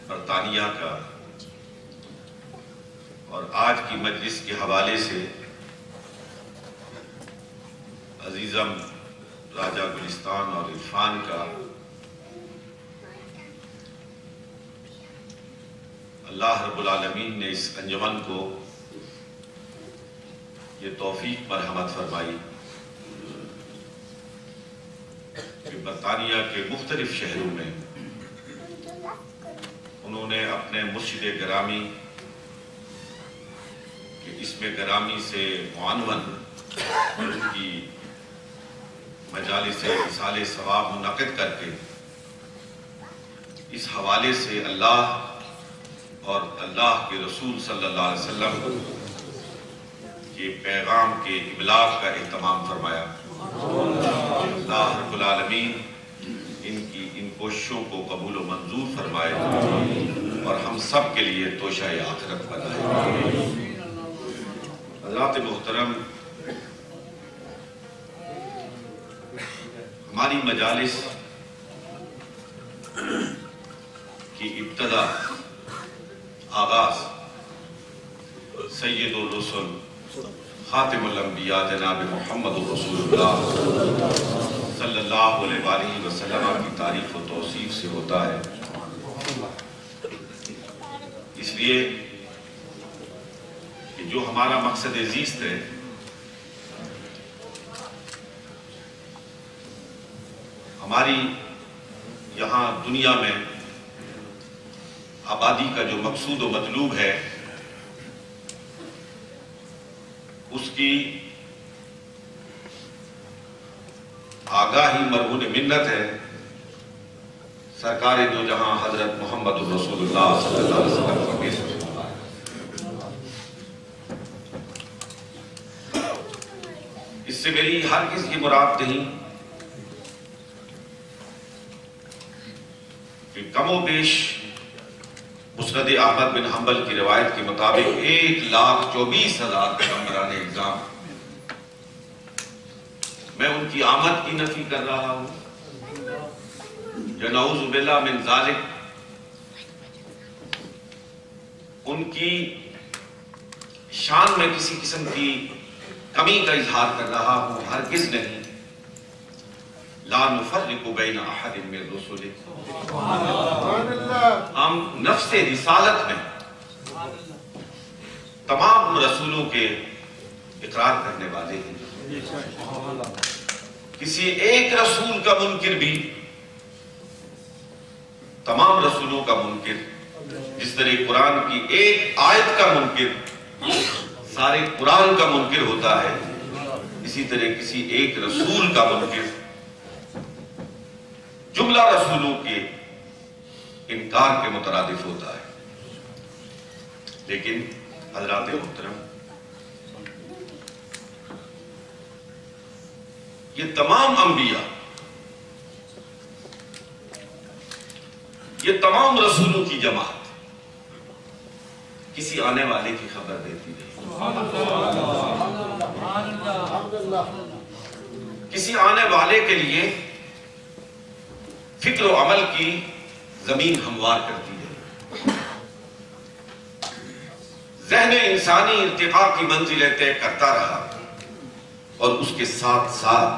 برطانیہ کا اور آج کی مجلس کے حوالے سے عزیزم راجہ گلستان اور عرفان کا اللہ رب العالمین نے اس انجمن کو یہ توفیق مرحمت فرمائی کہ برطانیہ کے مختلف شہروں میں انہوں نے اپنے مرشد گرامی کہ اسم گرامی سے معنون ان کی مجالس ایصال ثواب منعقد کر کے اس حوالے سے اللہ اور اللہ کے رسول صلی اللہ علیہ وسلم کے پیغام کے ابلاغ کا اہتمام فرمایا۔ اللہ رب العالمین ان کوششوں کو قبول و منظور فرمائے اور ہم سب کے لیے توشہ آخرت بنائے۔ حضرات محترم، ہماری مجالس کی ابتدا آغاز سید الرسل خاتم الانبیاء جناب محمد رسول اللہ صلی اللہ علیہ وآلہ وسلم کی تعریف و توصیف سے ہوتا ہے، اس لیے کہ جو ہمارا مقصد زیست ہے ہماری یہاں دنیا میں آبادی کا جو مقصود و مطلوب ہے اس کی آگاہی مرہون منت ہے سرکار دو جہاں حضرت محمد رسول اللہ صلی اللہ علیہ وسلم کا پیش ہوتا ہے۔ اس سے میری ہر کس کی مراد نہیں کہ کم و بیش مسند احمد بن حنبل کی روایت کے مطابق 1,24,000 پیغمبران اعظام، میں ان کی آمد کی نفی کر رہا ہوں یا نعوذ باللہ من ذالک ان کی شان میں کسی قسم کی کمی کا اظہار کر رہا ہوں؟ ہرگز نہیں۔ لا نفرق بین احد من رسلہ، ہم نفس رسالت میں تمام رسولوں کے اقرار کرنے والے ہیں۔ کسی ایک رسول کا منکر بھی تمام رسولوں کا منکر، جس طرح قرآن کی ایک آیت کا منکر سارے قرآن کا منکر ہوتا ہے، اسی طرح کسی ایک رسول کا منکر جملہ رسولوں کے انکار کے مترادف ہوتا ہے۔ لیکن حضرات محترم، یہ تمام انبیاء، یہ تمام رسولوں کی جماعت کسی آنے والے کی خبر دیتی رہی، کسی آنے والے کے لیے فکر و عمل کی زمین ہموار کرتی رہی، ذہن انسانی ارتقاء کی منزلیں طے کرتا رہا، اور اس کے ساتھ ساتھ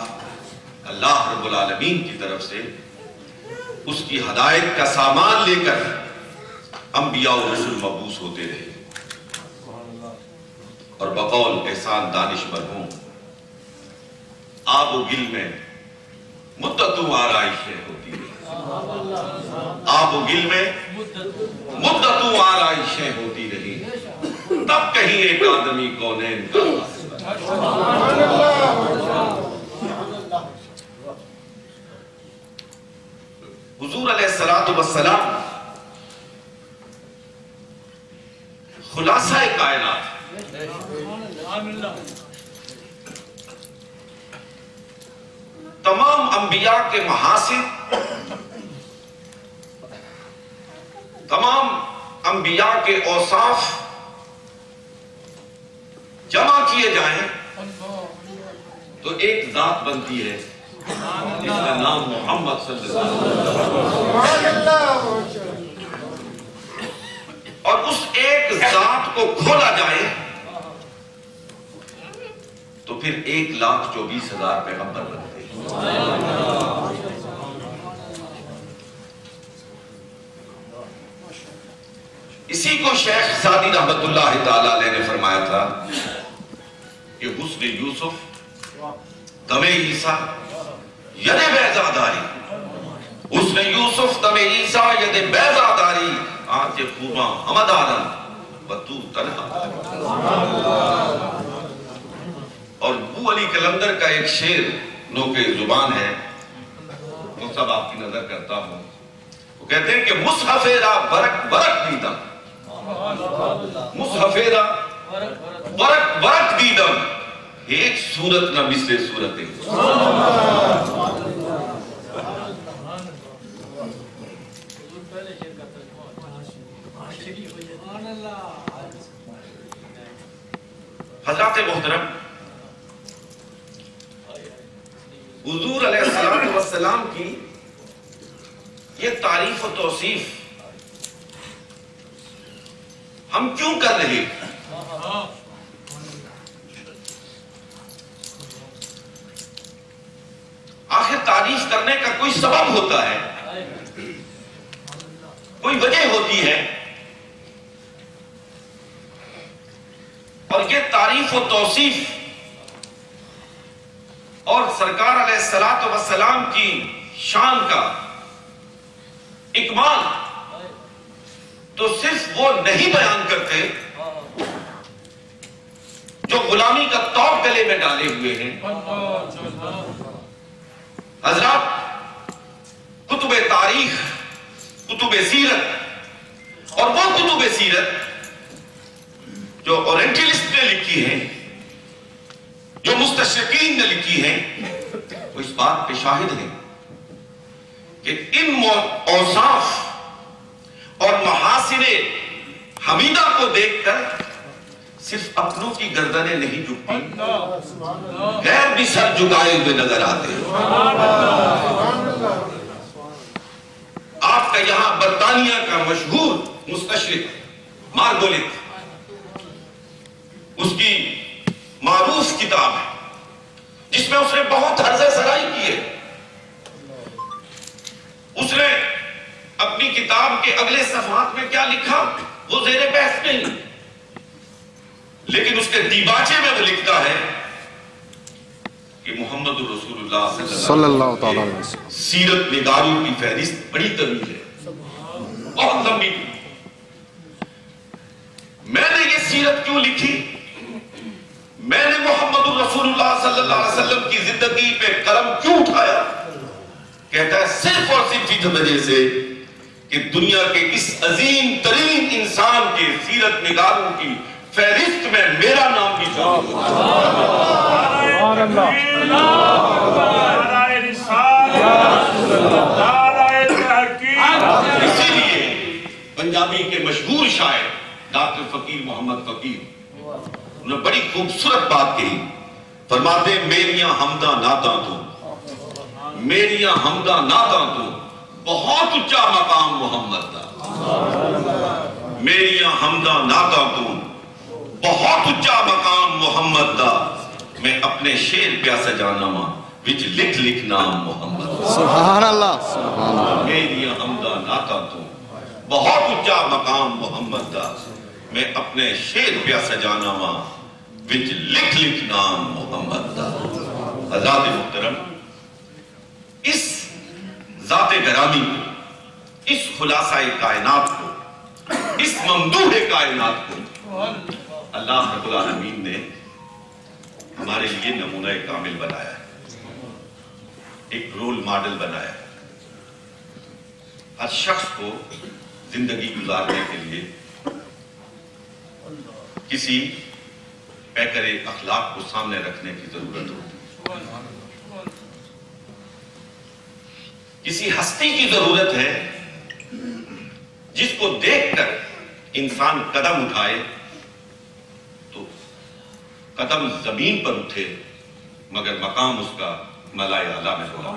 اللہ رب العالمین کی طرف سے اس کی ہدایت کا سامان لے کر انبیاء و رسول مبعوث ہوتے رہے، اور بقول احسان دانش مرحوم، آب و گل میں مدتوں آرائشیں ہوتی رہی، آب و گل میں مدتوں آرائشیں ہوتی رہی، تب کہیں ایک آدمی کونین کا حضور علیہ السلام خلاصہ کائنات، تمام انبیاء کے محاسن، تمام انبیاء کے اوصاف جمع کیے جائیں تو ایک ذات بنتی ہے جس کا نام محمد صلی اللہ علیہ وسلم، اور اس ایک ذات کو کھولا جائے تو پھر 1,24,000 پیغمبر بنتے ہیں۔ اسی کو شیخ سعدی رحمت اللہ تعالی علیہ نے فرمایا تھا کہ حسن یوسف دم عیسیٰ ید بیضاداری، حسن یوسف دم عیسیٰ ید بیضاداری، آج خوباں حمد آدم و تو تنہا۔ اور ابو علی کلندر کا ایک شعر نوکے زبان ہے، وہ سب آپ کی نظر کرتا ہوں، وہ کہتے ہیں کہ مصحف را برک برک دیدم، مصحف را برک برک دیدم، ایک صورت نہ مثل صورت ہے۔ حضرات محترم، حضور علیہ السلام کی یہ تعریف و توصیف ہم کیوں کر رہے ہیں؟ آخر تعریف کرنے کا کوئی سبب ہوتا ہے، کوئی وجہ ہوتی ہے، اور یہ تعریف و توصیف اور سرکار علیہ السلام کی شان کا اکمال تو صرف وہ نہیں بیان کرتے جو غلامی کا توق گلے میں ڈالے ہوئے ہیں۔ حضرات، کتب تاریخ، کتب سیرت، اور وہ کتب سیرت جو اورینٹلسٹ نے لکھی ہیں، جو مستشرقین نے لکھی ہیں، وہ اس بات پہ شاہد ہیں کہ ان اوصاف اور محاسن حمیدہ کو دیکھ کر صرف اپنوں کی گردنیں نہیں جھکتی، غیر بھی سر جھکائے ہوئے نظر آتے ہیں۔ آپ کا یہاں برطانیہ کا مشہور مستشرق مارگولت، اس کی معروف کتاب ہے جس میں اس نے بہت حرزہ سرائی کی ہے۔ اس نے اپنی کتاب کے اگلے صفحات میں کیا لکھا وہ زیر بحث نہیں، لیکن اس کے دیباچے میں وہ لکھتا ہے کہ محمد رسول اللہ صلی اللہ علیہ وسلم سیرت نگاروں کی فہرست بڑی طویل ہے، بہت لمبی۔ میں نے یہ سیرت کیوں لکھی؟ میں نے محمد رسول اللہ صلی اللہ علیہ وسلم کی زندگی پہ قلم کیوں اٹھایا؟ کہتا ہے صرف اور صرف اس وجہ سے کہ دنیا کے اس عظیم ترین انسان کے سیرت نگاروں کی فہرست میں میرا نام بھی شامل ہو۔ اسی لیے پنجابی کے مشہور شاعر ڈاکٹر فقیر محمد فقیر انہوں نے بڑی خوبصورت بات کہی، فرماتے ہیں میریاں حمداں نعتاں تو، میریاں حمداں نعتاں تو بہت اونچا مقام محمد دا، میریاں حمداں نعتاں تو بہت اونچا مقام محمد دا، میں اپنے شعر پیا سجانا ماں وچ لکھ لکھ نام محمد دا۔ سبحان اللہ۔ میریاں حمداں نعتاں تو بہت اونچا مقام محمد دا، میں اپنے شعر پیا سجانا ماں وچ لکھ لکھ نام محمد دا۔ حضرات محترم، اس ذات گرامی کو، اس خلاصہ کائنات کو، اس ممدوح کائنات کو اللہ رب العالمین نے ہمارے لیے نمونہ کامل بنایا ہے، ایک رول ماڈل بنایا ہے۔ ہر شخص کو زندگی گزارنے کے لیے کسی پیکر اخلاق کو سامنے رکھنے کی ضرورت ہوتی ہے، کسی ہستی کی ضرورت ہے جس کو دیکھ کر انسان قدم اٹھائے تو قدم زمین پر اٹھے مگر مقام اس کا ملائے اعلیٰ میں ہوگا۔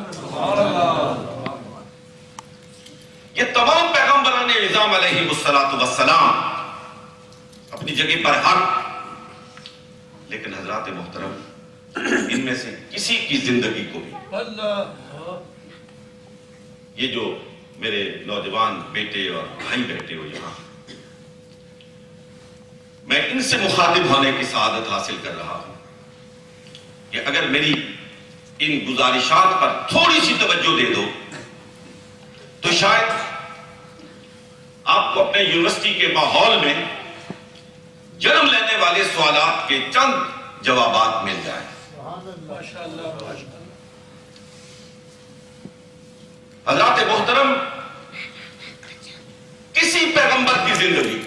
یہ تمام پیغمبران نظام علیہ السلام اپنی جگہ پر حق، لیکن حضرات محترم ان میں سے کسی کی زندگی کو بھی، یہ جو میرے نوجوان بیٹے اور بھائی بیٹھے ہو یہاں، میں ان سے مخاطب ہونے کی سعادت حاصل کر رہا ہوں کہ اگر میری ان گزارشات پر تھوڑی سی توجہ دے دو تو شاید آپ کو اپنے یونیورسٹی کے ماحول میں جنم لینے والے سوالات کے چند جوابات مل جائیں۔ حضرات محترم، کسی پیغمبر کی زندگی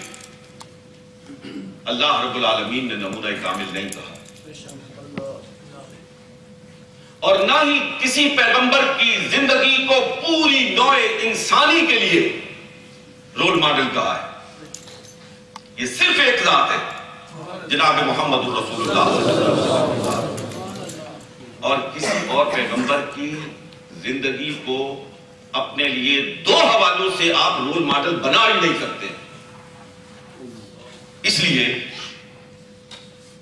اللہ رب العالمین نے نمونہ کامل نہیں کہا، اور نہ ہی کسی پیغمبر کی زندگی کو پوری نوع انسانی کے لیے رول ماڈل کہا ہے۔ یہ صرف ایک ذات ہے، جناب محمد رسول اللہ صلی اللہ علیہ وسلم، اور کسی اور پیغمبر کی زندگی کو اپنے لیے دو حوالوں سے آپ رول ماڈل بنا ہی نہیں سکتے، اس لیے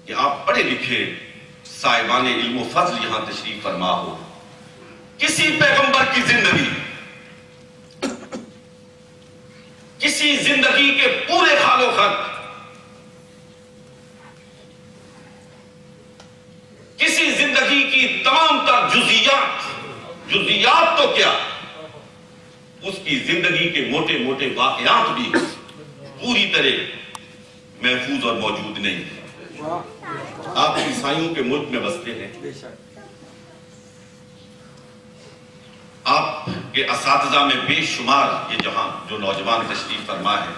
کہ آپ پڑھے لکھے صاحبان علم و فضل یہاں تشریف فرما ہو، کسی پیغمبر کی زندگی، کسی زندگی کے پورے خال و خط، کسی زندگی کی تمام تر جزیات تو کیا، اس کی زندگی کے موٹے موٹے واقعات بھی پوری طرح محفوظ اور موجود نہیں ہیں۔ آپ عیسائیوں کے ملک میں بستے ہیں، آپ کے اساتذہ میں بے شمار یہ جہاں جو نوجوان تشریف فرما ہے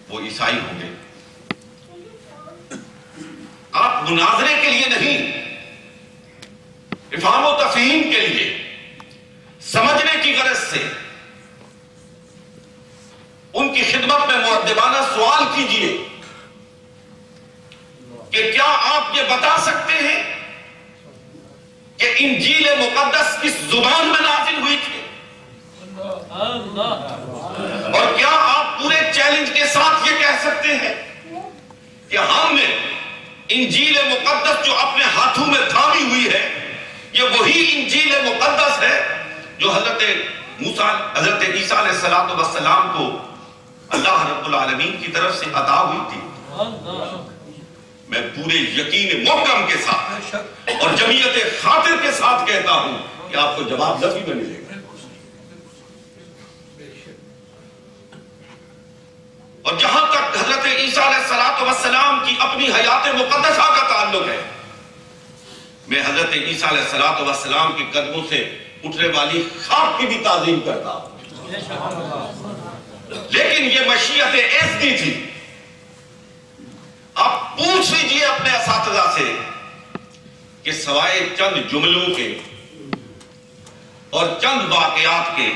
وہ عیسائی ہوں گے۔ آپ مناظرے کے لیے نہیں، افہام و تفہیم کے لیے، سمجھنے کی غرض سے ان کی خدمت میں مؤدبانہ سوال کیجئے آپ یہ بتا سکتے ہیں کہ انجیل مقدس کس زبان میں نازل ہوئی تھی؟ اور کیا آپ پورے چیلنج کے ساتھ یہ کہہ سکتے ہیں کہ ہم نے انجیل مقدس جو اپنے ہاتھوں میں تھامی ہوئی ہے یہ وہی انجیل مقدس ہے جو حضرت عیسیٰ علیہ السلام کو اللہ رب العالمین کی طرف سے عطا ہوئی تھی؟ میں پورے یقین محکم کے ساتھ اور جمعیت خاطر کے ساتھ کہتا ہوں کہ آپ کو جواب نفی میں ملے گا۔ اور جہاں تک حضرت عیسیٰ علیہ السلام کی اپنی حیات مقدسہ کا تعلق ہے، میں حضرت عیسیٰ علیہ السلام کے قدموں سے اٹھنے والی خاک کی بھی تعظیم کرتا ہوں، لیکن یہ مشیت ایسی تھی۔ آپ پوچھ لیجئے اپنے اساتذہ سے کہ سوائے چند جملوں کے اور چند واقعات کے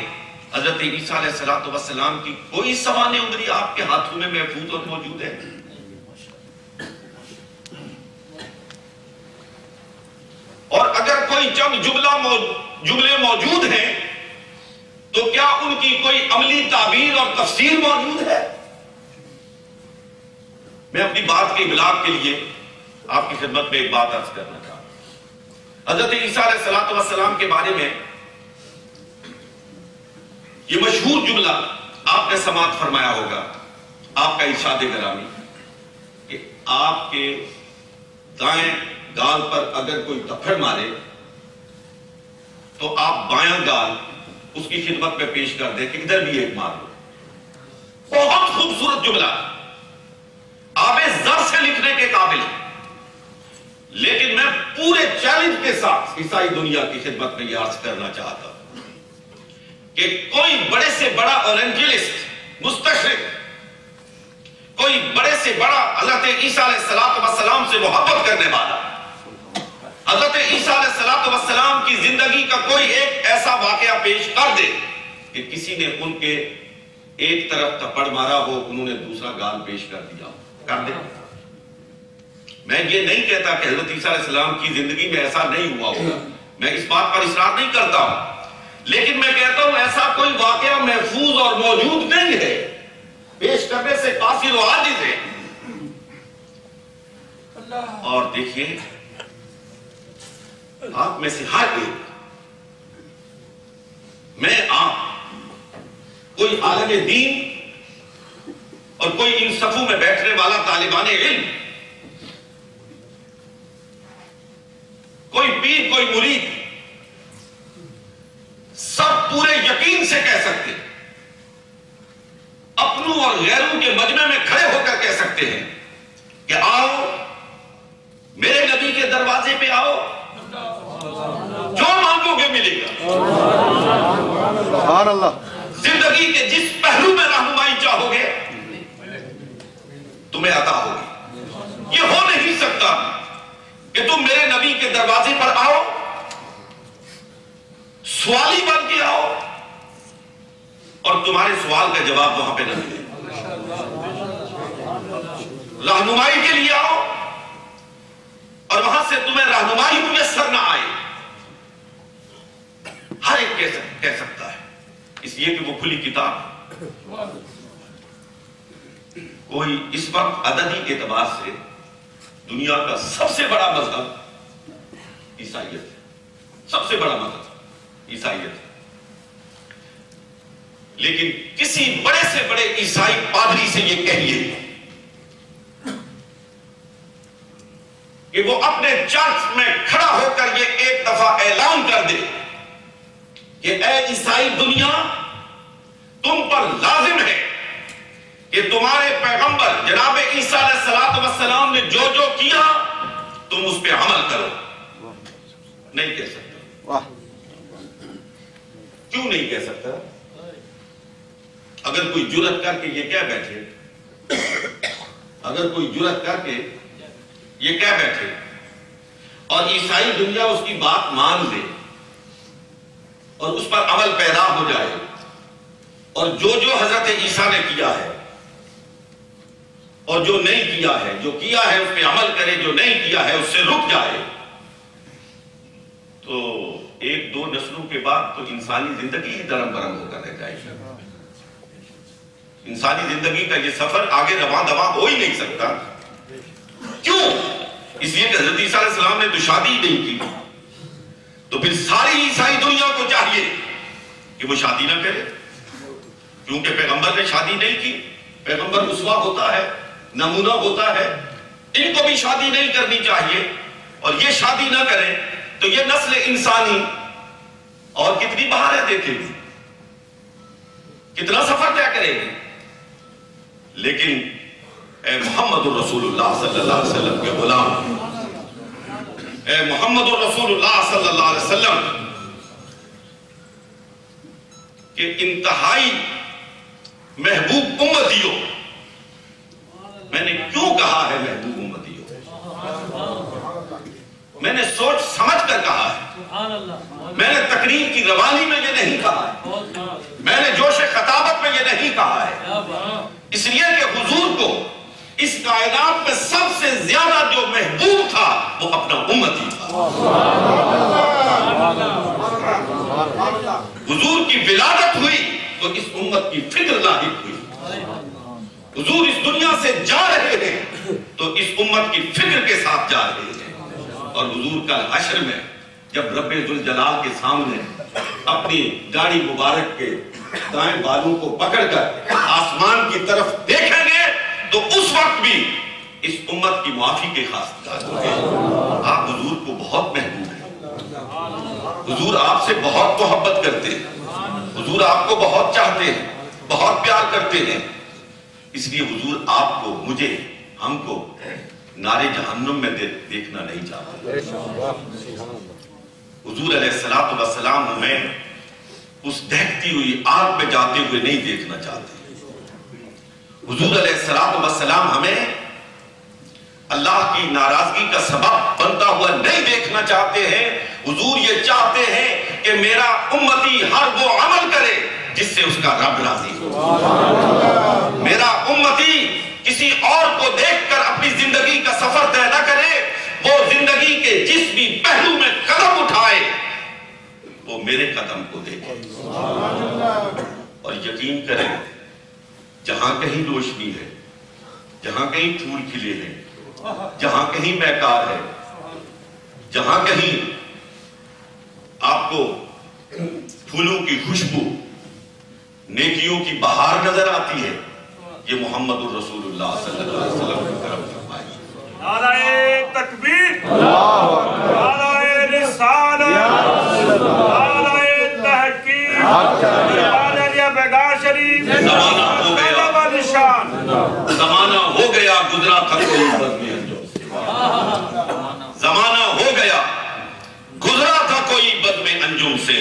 حضرت عیسیٰ علیہ السلام کی کوئی سوانح عمری آپ کے ہاتھوں میں محفوظ اور موجود ہے؟ اور اگر کوئی چند جملے موجود ہیں تو کیا ان کی کوئی عملی تعبیر اور تفسیر موجود ہے؟ میں اپنی بات کے ابلاغ کے لیے آپ کی خدمت میں ایک بات عرض کرنا چاہتا ہوں۔ حضرت عیسیٰ علیہ السلام کے بارے میں یہ مشہور جملہ آپ نے سماعت فرمایا ہوگا، آپ کا ارشاد گرامی کہ آپ کے دائیں گال پر اگر کوئی تھپڑ مارے تو آپ بائیں گال اس کی خدمت میں پیش کر دیں کہ ادھر بھی ایک مار لو۔ بہت خوبصورت جملہ، آب زر سے لکھنے کے قابل ہے، لیکن میں پورے چیلنج کے ساتھ عیسائی دنیا کی خدمت میں یہ عرض کرنا چاہتا ہوں کہ کوئی بڑے سے بڑا اورینجلسٹ مستشرق، کوئی بڑے سے بڑا حضرت عیسیٰ علیہ السلام سے محبت کرنے والا حضرت عیسیٰ علیہ السلام کی زندگی کا کوئی ایک ایسا واقعہ پیش کر دے کہ کسی نے ان کے ایک طرف تھپڑ مارا ہو، انہوں نے دوسرا گال پیش کر دیا، کر دے۔ میں یہ نہیں کہتا کہ حضرت عیسیٰ علیہ السلام کی زندگی میں ایسا نہیں ہوا ہوگا، میں اس بات پر اصرار نہیں کرتا ہوں، لیکن میں کہتا ہوں ایسا کوئی واقعہ محفوظ اور موجود نہیں ہے، پیش کرنے سے قاصر و عاجز ہے۔ اور دیکھیے آپ میں سے ہر ایک، میں آپ، کوئی عالم دین اور کوئی ان صفوں میں بیٹھنے والا طالبان علم، کوئی پیر کوئی مرید، سب پورے یقین سے کہہ سکتے، اپنوں اور غیروں کے مجمع میں کھڑے ہو کر کہہ سکتے ہیں کہ آؤ میرے نبی کے دروازے پہ آؤ، جو مانگو گے ملے گا۔ سبحان اللہ۔ زندگی کے جس پہلو میں رہنمائی چاہو گے تمہیں عطا ہوگی۔ یہ ہو نہیں سکتا کہ تم میرے نبی کے دروازے پر آؤ، سوالی بن کے آؤ اور تمہارے سوال کا جواب وہاں پہ نہ ملے۔ رہنمائی کے لیے آؤ اور وہاں سے تمہیں رہنمائی میسر نہ آئے۔ ہر ایک کہہ سکتا ہے، اس لیے کہ وہ کھلی کتاب۔ کوئی اس وقت عددی اعتبار سے دنیا کا سب سے بڑا مذہب عیسائیت ہے، سب سے بڑا مذہب عیسائیت ہے، لیکن کسی بڑے سے بڑے عیسائی پادری سے یہ کہیے کہ وہ اپنے چرچ میں کھڑا ہو کر یہ ایک دفعہ اعلان کر دے کہ اے عیسائی دنیا، تم پر لازم ہے کہ تمہارے پیغمبر جناب عیسیٰ علیہ السلام نے جو جو کیا تم اس پہ عمل کرو۔ نہیں کہہ سکتا۔ کیوں نہیں کہہ سکتا؟ اگر کوئی جرأت کر کے یہ کہہ بیٹھے، اگر کوئی جرأت کر کے یہ کہہ بیٹھے اور عیسائی دنیا اس کی بات مان لے اور اس پر عمل پیدا ہو جائے اور جو جو حضرت عیسیٰ نے کیا ہے اور جو نہیں کیا ہے، جو کیا ہے اس پہ عمل کرے، جو نہیں کیا ہے اس سے رک جائے، تو ایک دو نسلوں کے بعد تو انسانی زندگی ہی درم برم ہو کر رہ جائے گی۔ انسانی زندگی کا یہ سفر آگے رواں دواں ہو ہی نہیں سکتا۔ کیوں؟ اس لیے کہ حضرت عیسیٰ علیہ السلام نے تو شادی ہی نہیں کی، تو پھر ساری عیسائی دنیا کو چاہیے کہ وہ شادی نہ کرے، کیونکہ پیغمبر نے شادی نہیں کی۔ پیغمبر اسوہ ہوتا ہے، نمونہ ہوتا ہے، ان کو بھی شادی نہیں کرنی چاہیے، اور یہ شادی نہ کریں تو یہ نسل انسانی اور کتنی بہاریں دیکھے گی، کتنا سفر طے کرے گی۔ لیکن اے محمد الرسول اللہ صلی اللہ علیہ وسلم کے غلام، اے محمد الرسول اللہ صلی اللہ علیہ وسلم کہ انتہائی محبوب امتیوں، میں نے کیوں کہا ہے محبوب امتیوں؟ میں نے سوچ سمجھ کر کہا ہے، میں نے تقریر کی روانی میں یہ نہیں کہا ہے، میں نے جوش خطابت میں یہ نہیں کہا ہے، اس لیے کہ حضور کو اس کائنات میں سب سے زیادہ جو محبوب تھا وہ اپنا امتی تھا۔ حضور کی ولادت ہوئی تو اس امت کی فکر لاحق ہوئی۔ حضور اس دنیا سے جا رہے ہیں تو اس امت کی فکر کے ساتھ جا رہے ہیں، اور حضور کا حشر میں جب رب ذوالجلال کے سامنے اپنی گاڑی مبارک کے دائیں بالوں کو پکڑ کر آسمان کی طرف دیکھیں گے تو اس وقت بھی اس امت کی معافی کے خواستگار ہوں گے۔ آپ حضور کو بہت محبوب ہیں، حضور آپ سے بہت محبت کرتے ہیں، حضور آپ کو بہت چاہتے ہیں، بہت پیار کرتے ہیں، اس لیے حضور آپ کو، مجھے، ہم کو نارے جہنم میں دیکھنا نہیں چاہتے۔ حضور علیہ السلام ہمیں اس دہتی ہوئی آگ میں جاتے ہوئے نہیں دیکھنا چاہتے۔ حضور علیہ السلام ہمیں اللہ کی ناراضگی کا سبب بنتا ہوا نہیں دیکھنا چاہتے ہیں۔ حضور یہ چاہتے ہیں کہ میرا امتی ہر وہ عمل کرے جس سے اس کا رب راضی ہو۔ میرا امتی کسی اور کو دیکھ کر اپنی زندگی کا سفر طے نہ کرے، وہ زندگی کے جس بھی پہلو میں قدم اٹھائے وہ میرے قدم کو دیکھے، اور یقین کریں جہاں کہیں روشنی ہے، جہاں کہیں پھول کھلے ہیں، جہاں کہیں مہکار ہے، جہاں کہیں آپ کو پھولوں کی خوشبو، نیکیوں کی بہار نظر آتی ہے، یہ محمد الرسول اللہ صلی اللہ علیہ وسلم کی طرف فرمائی۔ نعرہ تکبیر، نعرہ رسالت، نعرہ تحقیق، نعرہ بیگار شریف۔ زمانہ ہو گیا، زمانہ ہو گیا گزرا تھا کوئی بد میں انجم سے، زمانہ ہو گیا گزرا تھا کوئی بد میں انجم سے،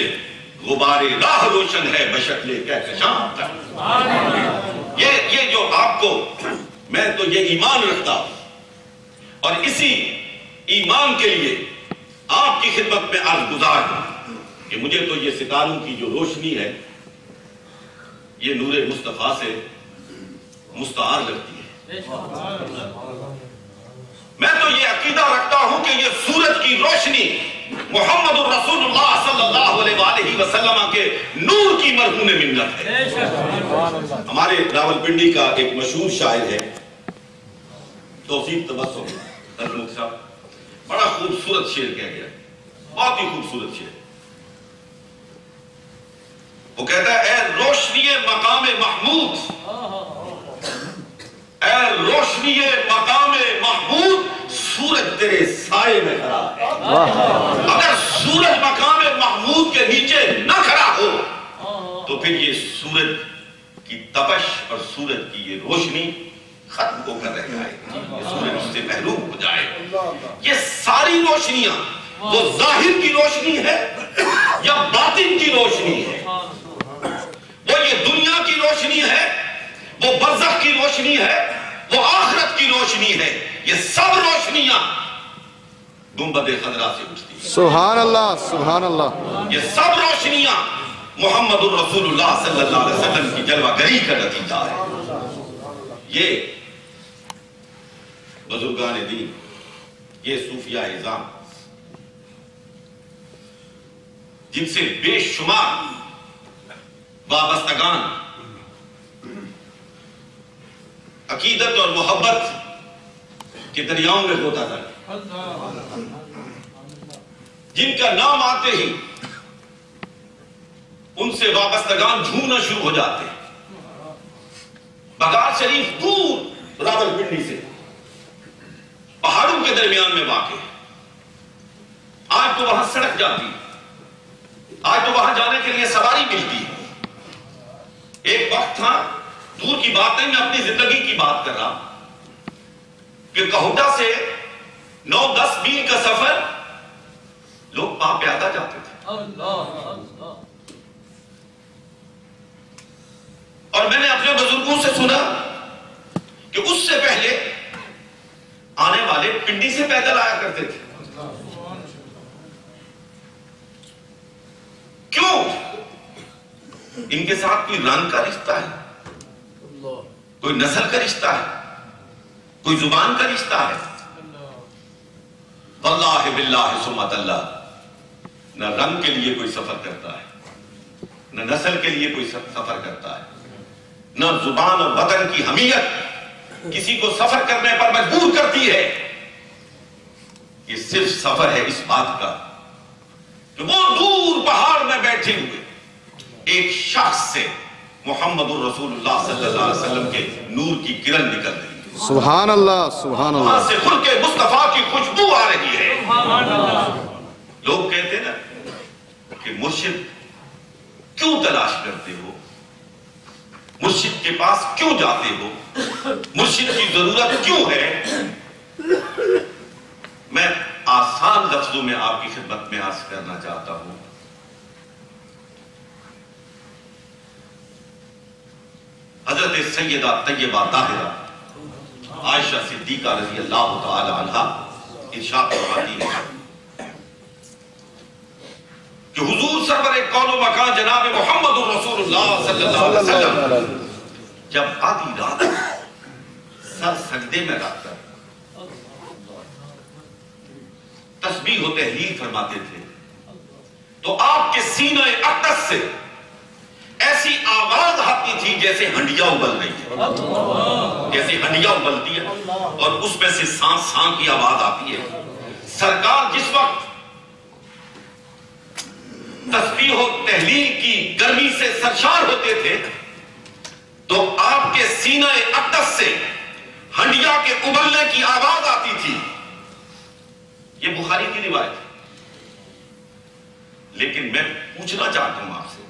غبار راہ روشن ہے بشکل کہکشاں تک۔ یہ جو آپ کو، میں تو یہ ایمان رکھتا ہوں، اور اسی ایمان کے لیے آپ کی خدمت میں عرض گزار ہوں کہ مجھے تو یہ ستاروں کی جو روشنی ہے یہ نور مصطفیٰ سے مستعار لگتی ہے۔ میں تو یہ عقیدہ رکھتا ہوں کہ یہ سورج کی روشنی محمد الرسول اللہ صلی اللہ علیہ وآلہ وسلم کے نور کی مرہون منت ہے۔ ہمارے راولپنڈی کا ایک مشہور شاعر ہے توصیف تبسم ترجمہ صاحب، بڑا خوبصورت شعر کہہ گیا، بہت ہی خوبصورت شعر۔ وہ کہتا ہے اے روشنی مقام محمود، اے روشنی مقام محمود، سورج تیرے سائے میں کھڑا ہے۔ اگر سورج مقام محمود کے نیچے نہ کھڑا ہو تو پھر یہ سورج کی تپش اور سورج کی یہ روشنی ختم ہو کر رہ جائے، یہ سورج اس سے محروم ہو جائے۔ یہ ساری روشنیاں وہ ظاہر کی روشنی ہے یا باطن کی روشنی ہے، وہ یہ دنیا کی روشنی ہے، وہ برزخ کی روشنی ہے، وہ آخرت کی روشنی ہے، یہ سب روشنیاں گنبد خضرا سے اٹھتی ہیں۔ سبحان اللہ، سبحان اللہ۔ یہ سب روشنیاں محمد الرسول اللہ صلی اللہ علیہ وسلم کی جلوہ گری کا نتیجہ ہے۔ یہ بزرگان دین، یہ صوفیاء اعظام جن سے بے شمار وابستگان عقیدت اور محبت کے دریاؤں میں ہوتا تھا، جن کا نام آتے ہی ان سے وابستگان جھومنا شروع ہو جاتے ہیں۔ بغار شریف دور راولپنڈی سے پہاڑوں کے درمیان میں واقع ہے۔ آج تو وہاں سڑک جاتی ہے، آج تو وہاں جانے کے لیے سواری ملتی ہے۔ ایک وقت تھا، دور کی بات نہیں، میں اپنی زندگی کی بات کر رہا ہوں، کہ کہوٹہ سے 9-10 میل کا سفر لوگ وہاں پیادہ جاتے تھے۔ اور میں نے اپنے بزرگوں سے سنا کہ اس سے پہلے آنے والے پنڈی سے پیدل آیا کرتے تھے۔ کیوں؟ ان کے ساتھ کوئی رنگ کا رشتہ ہے، کوئی نسل کا رشتہ ہے، کوئی زبان کا رشتہ ہے۔ واللہ باللہ ثم اللہ، نہ رنگ کے لیے کوئی سفر کرتا ہے، نہ نسل کے لیے کوئی سفر کرتا ہے، نہ زبان اور وطن کی حمیت کسی کو سفر کرنے پر مجبور کرتی ہے۔ یہ صرف سفر ہے اس بات کا کہ وہ دور پہاڑ میں بیٹھے ہوئے ایک شخص سے محمد الرسول اللہ صلی اللہ علیہ وسلم کے نور کی کرن نکل رہی ہے۔ سبحان اللہ، سبحان وہاں اللہ۔ سے خلق مصطفیٰ کی خوشبو آ رہی ہے۔ لوگ کہتے ہیں نا کہ مرشد کیوں تلاش کرتے ہو، مرشد کے پاس کیوں جاتے ہو، مرشد کی ضرورت کیوں ہے؟ میں آسان لفظوں میں آپ کی خدمت میں عرض کرنا چاہتا ہوں، حضرت سیدہ طیبہ طاہرہ عائشہ صدیقہ رضی اللہ تعالی عنہا ارشاد فرماتی ہے کہ حضور سرور کون و مکان جناب محمد الرسول اللہ صلی اللہ علیہ وسلم جب آدھی رات سر سجدے میں رکھ کر تسبیح و تحلیل فرماتے تھے تو آپ کے سینہ اقدس سے ایسی آواز آتی تھی جیسے ہنڈیا ابل رہی ہے، جیسے ہنڈیا ابلتی ہے اور اس میں سے سانس سانس کی آواز آتی ہے۔ سرکار جس وقت تسبیح و تحلیل کی گرمی سے سرشار ہوتے تھے تو آپ کے سینہ اقدس سے ہنڈیا کے ابلنے کی آواز آتی تھی۔ یہ بخاری کی روایت ہے، لیکن میں پوچھنا چاہتا ہوں آپ سے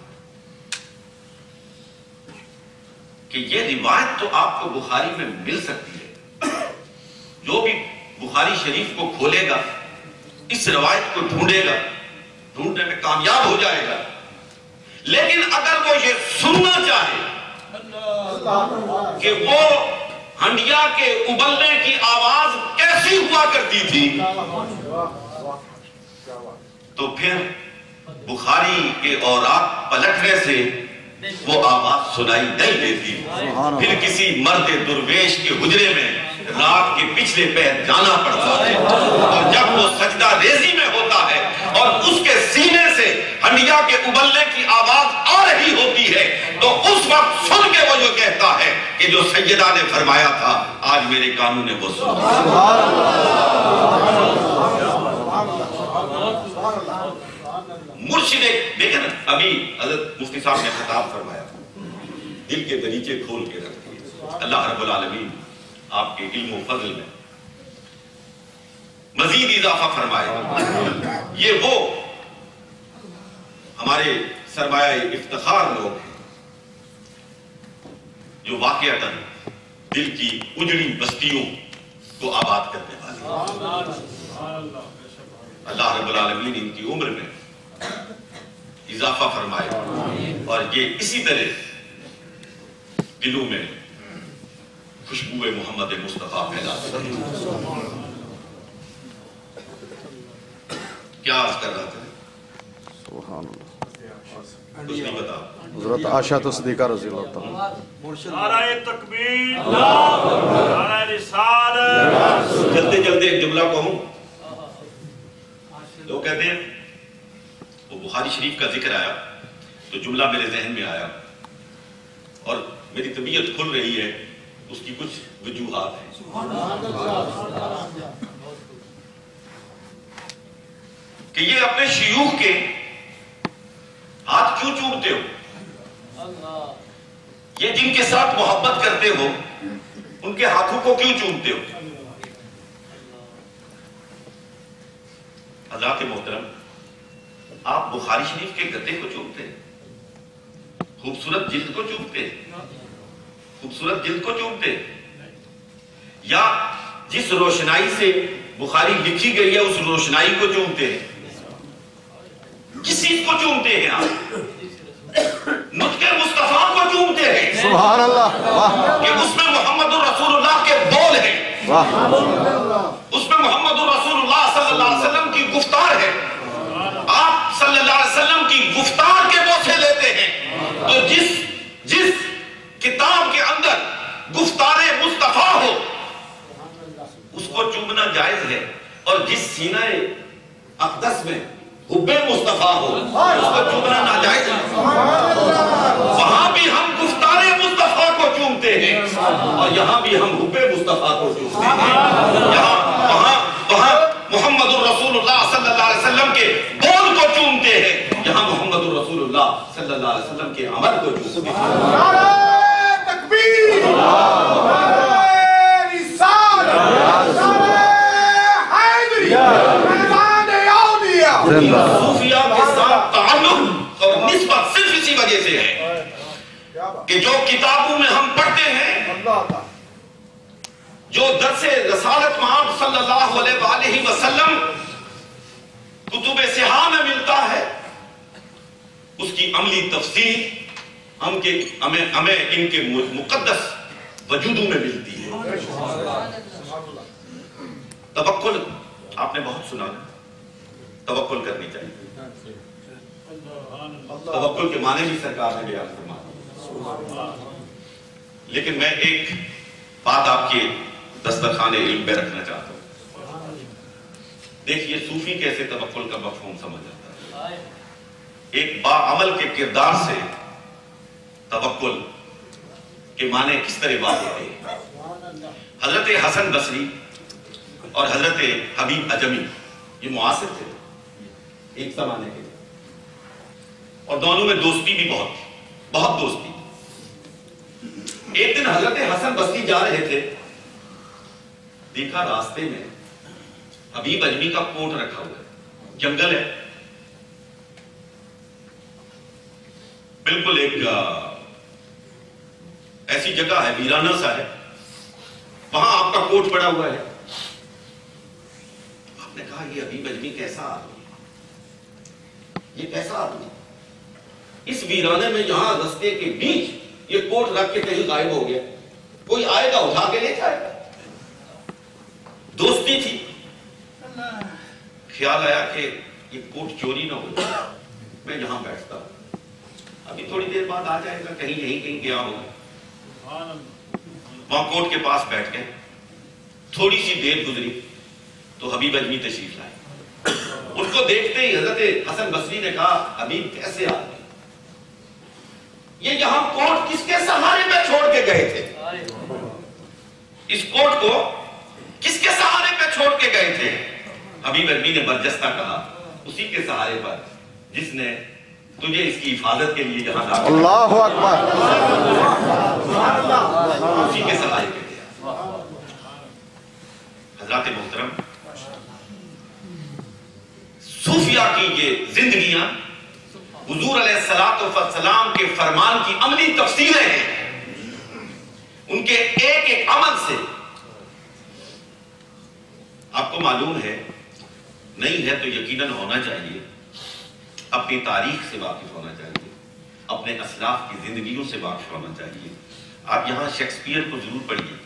کہ یہ روایت تو آپ کو بخاری میں مل سکتی ہے، جو بھی بخاری شریف کو کھولے گا اس روایت کو ڈھونڈے گا، ڈھونڈنے میں کامیاب ہو جائے گا، لیکن اگر وہ یہ سننا چاہے کہ وہ ہنڈیا کے ابلنے کی آواز کیسی ہوا کرتی تھی تو پھر بخاری کے اوراق پلٹنے سے وہ آواز سنائی نہیں دیتی، پھر کسی مرد درویش کے حجرے میں رات کے پچھلے پہر جانا پڑتا ہے، اور جب وہ سجدہ ریزی میں ہوتا ہے اور اس کے سینے سے ہنڈیا کے ابلنے کی آواز آ رہی ہوتی ہے تو اس وقت سن کے وہ جو کہتا ہے کہ جو سیدہ نے فرمایا تھا آج میرے کانوں نے وہ سنا۔ مرشد دیکھیں نا، ابھی حضرت مفتی صاحب نے خطاب فرمایا، دل کے دریچے کھول کے رکھ دیے۔ اللہ رب العالمین آپ کے علم و فضل میں مزید اضافہ فرمائے۔ یہ وہ ہمارے سرمایہ افتخار لوگ ہیں جو واقعتاً دل کی اجڑی بستیوں کو آباد کرنے والے۔ اللہ رب العالمین ان کی عمر میں اضافہ فرمائے اور یہ اسی طرح دلوں میں خوشبو محمد مصطفیٰ پھیلا سکے۔ کیا عرض کر رہا تھا؟ سبحان اللہ۔ کچھ نہیں بتا۔ حضرت عائشہ صدیقہ رضی اللہ تعالیٰ۔ نعرہ تکبیر، نعرہ رسالت، چلتے چلتے ایک جملہ کہوں. لوگ کہتے ہیں وہ بخاری شریف کا ذکر آیا تو جملہ میرے ذہن میں آیا اور میری طبیعت کھل رہی ہے. اس کی کچھ وجوہات ہیں کہ یہ اپنے شیوخ کے ہاتھ کیوں چومتے ہو؟ یہ جن کے ساتھ محبت کرتے ہو ان کے ہاتھوں کو کیوں چومتے ہو؟ حضرات محترم، آپ بخاری شریف کے گدے کو چومتے ہیں، خوبصورت جلد کو چومتے ہیں، خوبصورت جلد کو چومتے ہیں، یا جس روشنائی سے بخاری لکھی گئی ہے اس روشنائی کو چومتے ہیں؟ کس چیز کو چومتے ہیں آپ؟ نطق مصطفیٰ کو چومتے ہیں سبحان اللہ، کہ اس میں محمد الرسول اللہ کے بول ہیں، اس میں محمد الرسول اللہ صلی اللہ علیہ وسلم کی گفتار ہے. آپ صلی اللہ علیہ وسلم کی گفتار کے بوسے لیتے ہیں. تو جس کتاب کے اندر گفتار مصطفیٰ ہو اس کو چومنا جائز ہے، اور جس سینہ اقدس میں حب مصطفیٰ ہو اس کو چومنا ناجائز ہے. وہاں بھی ہم گفتار مصطفیٰ کو چومتے ہیں اور یہاں بھی ہم حب مصطفیٰ کو چومتے ہیں. وہاں محمد الرسول اللہ صلی اللہ علیہ وسلم کے بول کو چومتے ہیں، یہاں محمد الرسول اللہ صلی اللہ علیہ وسلم کے عمل کو چومتے ہیں. نعرہ تکبیر، نعرہ رسالت، نعرہ حیدری، میدان اولیاء. صوفیہ کے ساتھ تعلق اور نسبت صرف اسی وجہ سے ہے کہ جو کتابوں میں ہم پڑھتے ہیں، جو درس رسالت محمد صلی اللہ علیہ وآلہ وسلم کتب صحاح میں ملتا ہے، اس کی عملی تفسیر ہمیں ان کے مقدس وجودوں میں ملتی ہے. توکل آپ نے بہت سنا ہے، توکل کرنی چاہیے. توکل کے معنی بھی سرکار نے بیان فرمایا. لیکن میں ایک بات آپ کے دسترخوان علم پہ رکھنا چاہتا ہوں. دیکھیے صوفی کیسے توکل کا مفہوم سمجھ جاتا ہے. ایک باعمل کے کردار سے توکل کے معنی کس طرح بات ہوتے ہیں. حضرت حسن بصری اور حضرت حبیب عجمی یہ معاصر تھے ایک زمانے کے، اور دونوں میں دوستی بھی بہت دوستی. ایک دن حضرت حسن بصری جا رہے تھے، دیکھا راستے میں حبیب اجمی کا کوٹ رکھا ہوا ہے، جنگل ہے، بالکل ایک ایسی جگہ ہے ویرانہ سا ہے، وہاں آپ کا کوٹ پڑا ہوا ہے. آپ نے کہا یہ حبیب اجمی کیسا آدمی، یہ کیسا آدمی، اس ویرانے میں یہاں رستے کے بیچ یہ کوٹ رکھ کے کہیں غائب ہو گیا، کوئی آئے گا اٹھا کے لے جائے گا. دوستی تھی، خیال آیا کہ یہ کوٹ چوری نہ ہو جائے، میں یہاں بیٹھتا ہوں، ابھی تھوڑی دیر بعد آ جائے گا، کہیں گیا ہوگا. وہاں کوٹ کے پاس بیٹھ گئے. تھوڑی سی دیر گزری تو حبیب اجمی تشریف لائے. ان کو دیکھتے ہی حضرت حسن بصری نے کہا حبیب کیسے آدمی، یہ یہاں کوٹ کس کے سہارے پہ چھوڑ کے گئے تھے، اس کوٹ کو کس کے سہارے پہ چھوڑ کے گئے تھے؟ حبیب اجمی نے برجستہ کہا اسی کے سہارے پر جس نے تجھے اس کی حفاظت کے لیے یہاں لایا. اللہ اکبر، اسی کے سہارے پہ گیا. حضرات محترم، صوفیہ کی یہ زندگیاں حضور علیہ السلام کے فرمان کی عملی تفسیریں ہیں. ان کے ایک ایک عمل سے آپ کو معلوم ہے، نہیں ہے تو یقیناً ہونا چاہیے، اپنی تاریخ سے واقف ہونا چاہیے، اپنے اسلاف کی زندگیوں سے واقف ہونا چاہیے. آپ یہاں شیکسپیئر کو ضرور پڑھیے،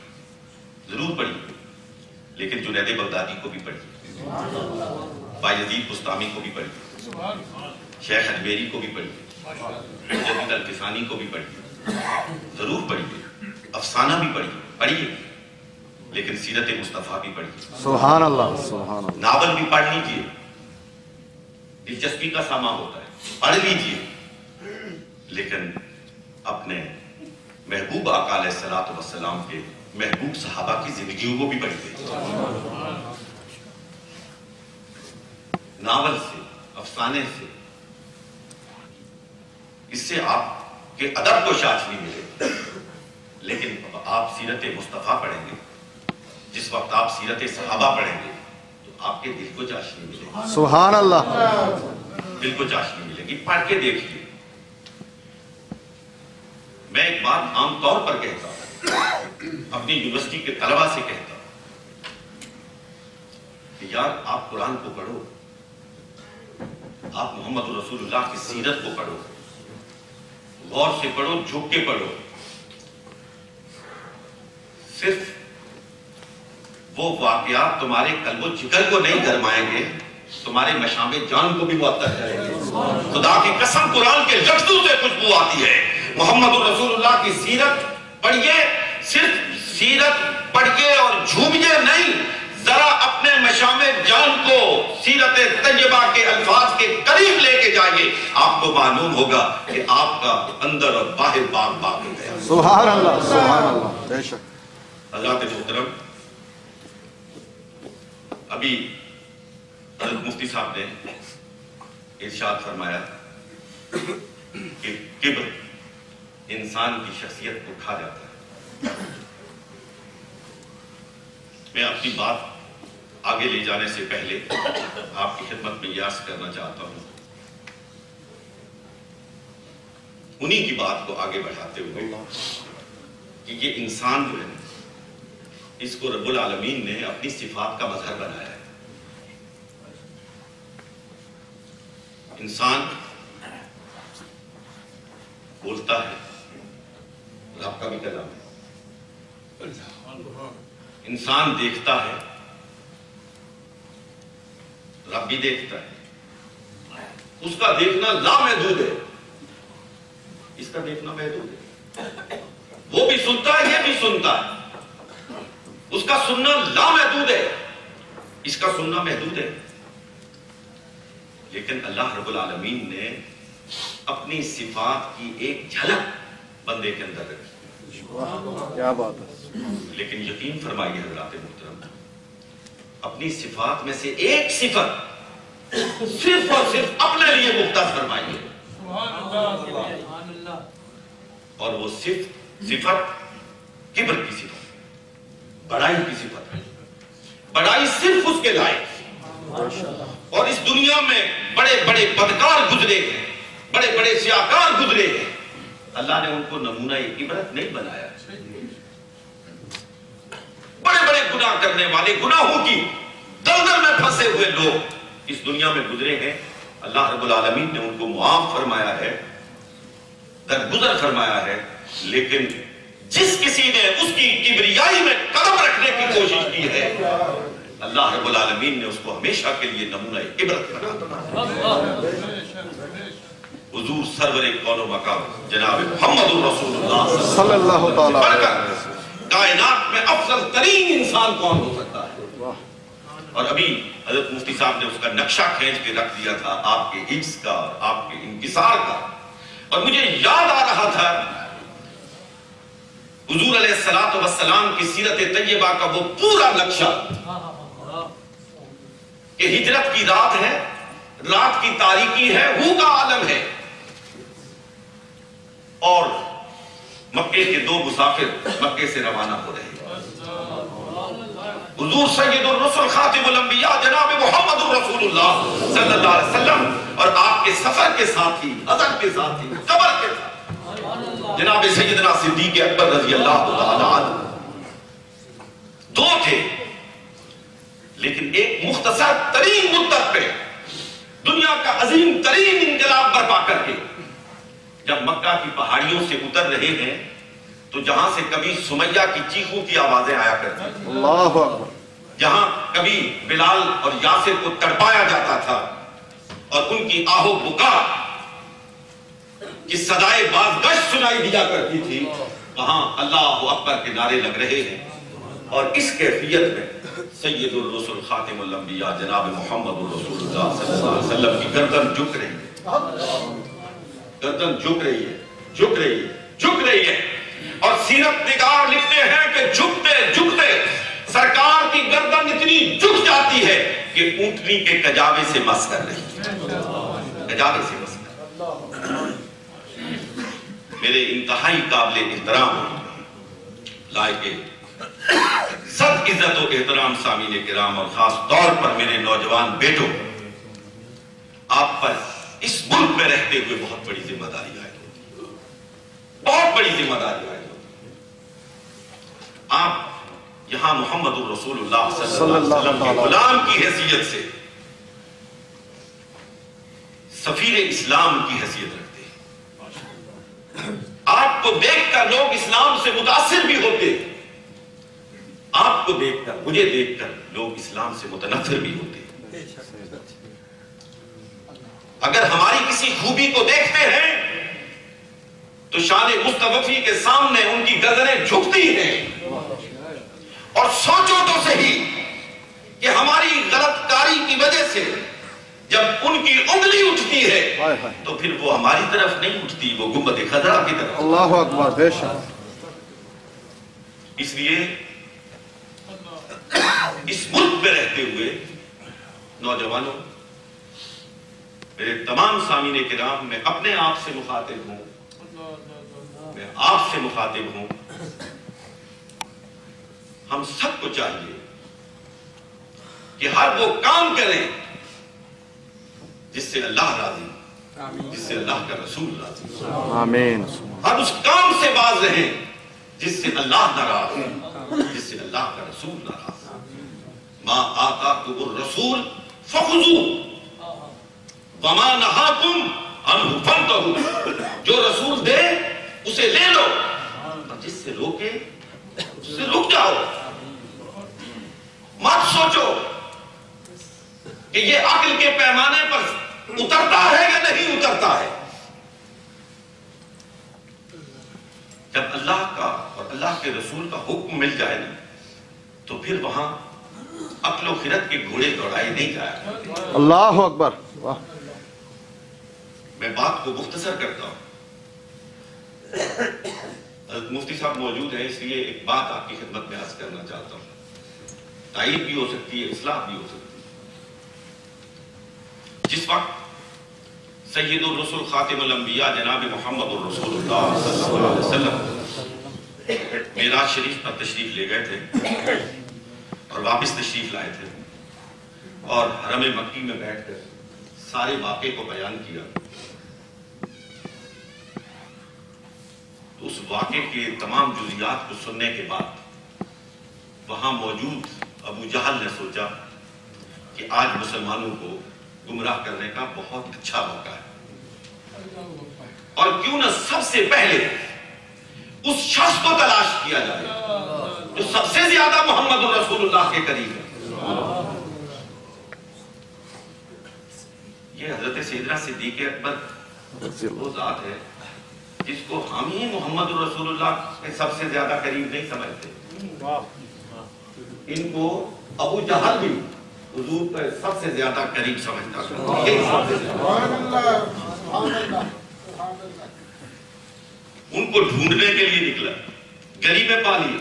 لیکن جنید بغدادی کو بھی پڑھیے، بایزید بستامی کو بھی پڑھیے، شیخ اجمیری کو بھی پڑھیے، جدید الکسانی کو بھی پڑھیے، ضرور پڑھیے. افسانہ بھی پڑھیے. لیکن سیرت مصطفیٰ بھی پڑھیے، سبحان اللہ سبحان اللہ. ناول بھی پڑھ لیجئے، دلچسپی کا سامان ہوتا ہے، پڑھ لیجئے، لیکن اپنے محبوب آقا علیہ الصلوۃ والسلام کے محبوب صحابہ کی زندگیوں کو بھی پڑھیے. ناول سے، افسانے سے، اس سے آپ کے ادب کو چاشنی ملے، لیکن آپ سیرت مصطفیٰ پڑھیں گے، جس وقت آپ سیرت صحابہ پڑھیں گے تو آپ کے دل کو چاشنی ملے گی، سبحان اللہ. دل کو چاشنی ملے گی. پڑھ کے دیکھیے. میں ایک بات عام طور پر کہتا ہوں، اپنی یونیورسٹی کے طلبہ سے کہتا ہوں کہ یار آپ قرآن کو پڑھو، آپ محمد رسول اللہ کی سیرت کو پڑھو، غور سے پڑھو، جھک کے پڑھو. صرف وہ واقعات تمہارے قلب و جگر کو نہیں گرمائیں گے، تمہارے مشام جان کو بھی معطر کریں گے. خدا کی قسم قرآن کے لفظوں سے خوشبو آتی ہے. محمد رسول اللہ کی سیرت پڑھیے، صرف سیرت پڑھیے اور جھومیے نہیں، ذرا اپنے مشام جان کو سیرت طیبہ کے الفاظ کے قریب لے کے جائیے. آپ کو معلوم ہوگا کہ آپ کا اندر اور باہر باغ باغ ہو گیا. سبحان اللہ سبحان اللہ. بے شک. حضرات محترم، ابھی حضرت مفتی صاحب نے ارشاد فرمایا کہ کبر انسان کی شخصیت کو کھا جاتا ہے. میں اپنی بات آگے لے جانے سے پہلے آپ کی خدمت میں یہ عرض کرنا چاہتا ہوں، انہی کی بات کو آگے بڑھاتے ہوئے کہ یہ انسان جو ہے اس کو رب العالمین نے اپنی صفات کا مظہر بنایا ہے. انسان بولتا ہے، رب کا بھی کلام ہے. انسان دیکھتا ہے، رب بھی دیکھتا ہے. اس کا دیکھنا لامحدود ہے، اس کا دیکھنا محدود ہے. وہ بھی سنتا ہے، یہ بھی سنتا ہے. اس کا سننا لامحدود ہے، اس کا سننا محدود ہے. لیکن اللہ رب العالمین نے اپنی صفات کی ایک جھلک بندے کے اندر رکھی. کیا بات ہے. لیکن یقین فرمائیے حضرات محترم، اپنی صفات میں سے ایک صفت صرف اور صرف اپنے لیے مختص فرمائیے، اور وہ صفت کبر کی صفت، بڑائی کی صفت ہے. بڑائی صرف اس کے لائق. اور اس دنیا میں بڑے بڑے بدکار گزرے ہیں، بڑے بڑے سیاکار گزرے ہیں، اللہ نے ان کو نمونہ عبرت نہیں بنایا. بڑے بڑے گناہ کرنے والے، گناہوں کی دلدل میں پھنسے ہوئے لوگ اس دنیا میں گزرے ہیں. اللہ رب العالمین نے ان کو معاف فرمایا ہے، درگزر فرمایا ہے. لیکن جس کسی نے اس کی کبریائی میں قدم رکھنے کی کوشش کی ہے، اللہ رب العالمین نے اس کو ہمیشہ کے لیے نمونہ عبرت بنا. حضور سرور کون و مقام جناب محمد رسول اللہ صلی اللہ تعالیٰ علیہ وسلم، کائنات میں افضل ترین انسان کون ہو سکتا ہے. اور ابھی حضرت مفتی صاحب نے اس کا نقشہ کھینچ کے رکھ دیا تھا، آپ کے عجز کا اور آپ کے انکسار کا. اور مجھے یاد آ رہا تھا حضور علیہ الصلوۃ والسلام کی سیرت طیبہ کا وہ پورا نقشہ کہ ہجرت کی رات ہے، رات کی تاریکی ہے، ہو کا عالم ہے، اور مکے کے دو مسافر مکے سے روانہ ہو رہے ہیں. حضور سید الرسل خاتم الانبیاء جناب محمد رسول اللہ صلی اللہ علیہ وسلم اور آپ کے سفر کے ساتھی، حضر کے ساتھی، قبر کے ساتھی جناب سیدنا صدیق اکبر رضی اللہ تعالی عنہ دو تھے. لیکن ایک مختصر ترین مدت پہ دنیا کا عظیم ترین انقلاب برپا کر کے جب مکہ کی پہاڑیوں سے اتر رہے ہیں تو جہاں سے کبھی سمیہ کی چیخوں کی آوازیں آیا کرتی، اللہ اکبر، جہاں کبھی بلال اور یاسر کو تڑپایا جاتا تھا اور ان کی آہو پکار کی صدائے بازگشت سنائی دیا کرتی تھی، وہاں اللہ اکبر کے نعرے لگ رہے ہیں. اور اس کیفیت میں سید الرسل خاتم الانبیاء جناب محمد الرسول اللہ صلی اللہ علیہ وسلم کی گردن جھک رہی ہے، گردن جھک رہی ہے، جھک رہی ہے، جھک رہی ہے۔ اور سیرت نگار لکھتے ہیں کہ جھکتے جھکتے سرکار کی گردن اتنی جھک جاتی ہے کہ اونٹنی کے کجاوے سے مس کر رہی ہے، کجاوے سے مس کر رہی ہے۔ میرے انتہائی قابل احترام لائق سب عزت و احترام سامعین کرام اور خاص طور پر میرے نوجوان بیٹوں، آپ پر اس ملک میں رہتے ہوئے بہت بڑی ذمہ داری عائد ہوتی ہے، بہت بڑی ذمہ داری عائد ہوتی ہے۔ آپ یہاں محمد الرسول اللہ صلی اللہ علیہ وسلم کے غلام کی حیثیت سے سفیر اسلام کی حیثیت رکھتے ہیں۔ آپ کو دیکھ کر لوگ اسلام سے متاثر بھی ہوتے ہیں، آپ کو دیکھ کر، مجھے دیکھ کر لوگ اسلام سے متنفر بھی ہوتے ہیں۔ اگر ہماری کسی خوبی کو دیکھتے ہیں تو شان مصطفی کے سامنے ان کی گردنیں جھکتی ہیں، اور سوچو تو صحیح کہ ہماری غلط کاری کی وجہ سے جب ان کی انگلی اٹھتی ہے تو پھر وہ ہماری طرف نہیں اٹھتی، وہ گنبد خضرا کی طرف۔ اللہ اکبر، بے شک۔ اس لیے اس ملک میں رہتے ہوئے نوجوانوں، میرے تمام سامعین کرام، میں اپنے آپ سے مخاطب ہوں، میں آپ سے مخاطب ہوں، ہم سب کو چاہیے کہ ہر وہ کام کریں جس سے اللہ راضی، جس سے اللہ کا رسول راضی، آمین۔ ہر اس کام سے باز رہیں جس سے اللہ ناراض، جس سے اللہ کا رسول ناراض۔ ما آتاکم الرسول فخذوہ وما نہاکم عنہ فانتہوا، جو رسول دے اسے لے لو، اور جس سے روکے اس سے رک جاؤ۔ مت سوچو کہ یہ عقل کے پیمانے پر اترتا ہے یا نہیں اترتا ہے۔ جب اللہ کا اور اللہ کے رسول کا حکم مل جائے نا تو پھر وہاں عقل و خرد کے گھوڑے دوڑائے نہیں جائے۔ اللہ اکبر، واہ۔ میں بات کو مختصر کرتا ہوں، حضرت مفتی صاحب موجود ہیں، اس لیے ایک بات آپ کی خدمت میں عرض کرنا چاہتا ہوں، تائید بھی ہو سکتی ہے، اصلاح بھی ہو سکتی ہے۔ جس وقت سید الرسل خاتم الانبیاء جناب محمد الرسول اللہ صلی اللہ علیہ وسلم معراج شریف پر تشریف لے گئے تھے اور واپس تشریف لائے تھے، اور حرم مکی میں بیٹھ کر سارے واقعے کو بیان کیا، تو اس واقعے کے تمام جزیات کو سننے کے بعد وہاں موجود ابو جہل نے سوچا کہ آج مسلمانوں کو گمراہ کرنے کا بہت اچھا موقع ہے، اور کیوں نہ سب سے پہلے اس شخص کو تلاش کیا جائے جو سب سے زیادہ محمد الرسول اللہ کے قریب ہے۔ یہ حضرت سیدنا صدیق اکبر وہ ذات ہے جس کو ہم ہی محمد الرسول اللہ کے سب سے زیادہ قریب نہیں سمجھتے، ان کو ابو جہل بھی حضور پر سب سے زیادہ قریب سمجھتا ہے۔ ان کو ڈھونڈنے کے لیے نکلا، گلی میں پا لیا